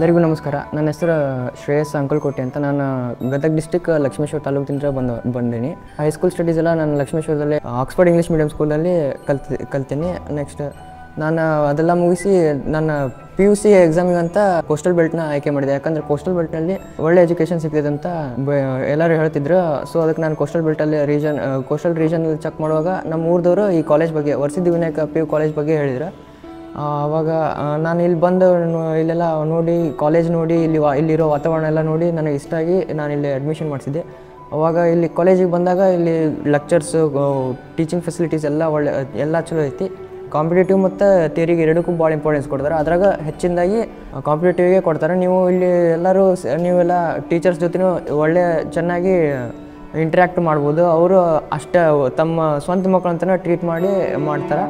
ಎಲ್ಲರಿಗೂ ನಮಸ್ಕಾರ. ನನ್ನ ಹೆಸರು ಶ್ರೇಯಸ್ ಅಂಕಲ್ಕೋಟೆ ಅಂತ. ನಾನು ಗದಗ ಡಿಸ್ಟಿಕ್ ಲಕ್ಷ್ಮೇಶ್ವರ ತಾಲೂಕಿನಿಂದ ಬಂದೀನಿ. ಹೈಸ್ಕೂಲ್ ಸ್ಟಡೀಸ್ ಎಲ್ಲ ನಾನು ಲಕ್ಷ್ಮೇಶ್ವರದಲ್ಲಿ ಆಕ್ಸ್ಫರ್ಡ್ ಇಂಗ್ಲೀಷ್ ಮೀಡಿಯಂ ಸ್ಕೂಲಲ್ಲಿ ಕಲ್ತೀನಿ. ನೆಕ್ಸ್ಟ್ ನಾನು ಅದೆಲ್ಲ ಮುಗಿಸಿ ನನ್ನ PUC ಎಕ್ಸಾಮಿಗಂತ ಕೋಸ್ಟಲ್ ಬೆಲ್ಟ್ನ ಆಯ್ಕೆ ಮಾಡಿದೆ. ಯಾಕಂದರೆ ಕೋಸ್ಟಲ್ ಬೆಲ್ಟ್ನಲ್ಲಿ ಒಳ್ಳೆ ಎಜುಕೇಷನ್ ಸಿಗ್ತಿದೆ ಅಂತ ಎಲ್ಲರೂ ಹೇಳ್ತಿದ್ರು. ಸೊ ಅದಕ್ಕೆ ನಾನು ಕೋಸ್ಟಲ್ ಬೆಲ್ಟಲ್ಲಿ ಕೋಸ್ಟಲ್ ರೀಜನಲ್ಲಿ ಚೆಕ್ ಮಾಡುವಾಗ ನಮ್ಮ ಊರದವರು ಈ ಕಾಲೇಜ್ ಬಗ್ಗೆ ವರಸಿದ್ಧಿ ವಿನಾಯಕ PU ಕಾಲೇಜ್ ಬಗ್ಗೆ ಹೇಳಿದ್ರು. ಆವಾಗ ನಾನು ಇಲ್ಲಿ ಬಂದು ಇಲ್ಲೆಲ್ಲ ನೋಡಿ ಕಾಲೇಜ್ ನೋಡಿ ಇಲ್ಲಿರೋ ವಾತಾವರಣ ಎಲ್ಲ ನೋಡಿ ನನಗೆ ಇಷ್ಟ ಆಗಿ ನಾನು ಇಲ್ಲಿ ಅಡ್ಮಿಷನ್ ಮಾಡಿಸಿದ್ದೆ. ಅವಾಗ ಇಲ್ಲಿ ಕಾಲೇಜಿಗೆ ಬಂದಾಗ ಇಲ್ಲಿ ಲೆಕ್ಚರ್ಸು, ಟೀಚಿಂಗ್ ಫೆಸಿಲಿಟೀಸ್ ಎಲ್ಲ ಚಲೋ ಐತಿ. ಕಾಂಪಿಟೇಟಿವ್ ಮತ್ತು ಥಿಯರಿಗೆ ಎರಡಕ್ಕೂ ಭಾಳ ಇಂಪಾರ್ಟೆನ್ಸ್ ಕೊಡ್ತಾರೆ. ಅದ್ರಾಗ ಹೆಚ್ಚಿನದಾಗಿ ಕಾಂಪಿಟೇಟಿವ್ಗೆ ಕೊಡ್ತಾರೆ. ನೀವೆಲ್ಲ ಟೀಚರ್ಸ್ ಜೊತೆನೂ ಚೆನ್ನಾಗಿ ಇಂಟ್ರ್ಯಾಕ್ಟ್ ಮಾಡ್ಬೋದು. ಅವರು ಅಷ್ಟೇ ತಮ್ಮ ಸ್ವಂತ ಮಕ್ಕಳಂತನೇ ಟ್ರೀಟ್ ಮಾಡ್ತಾರೆ.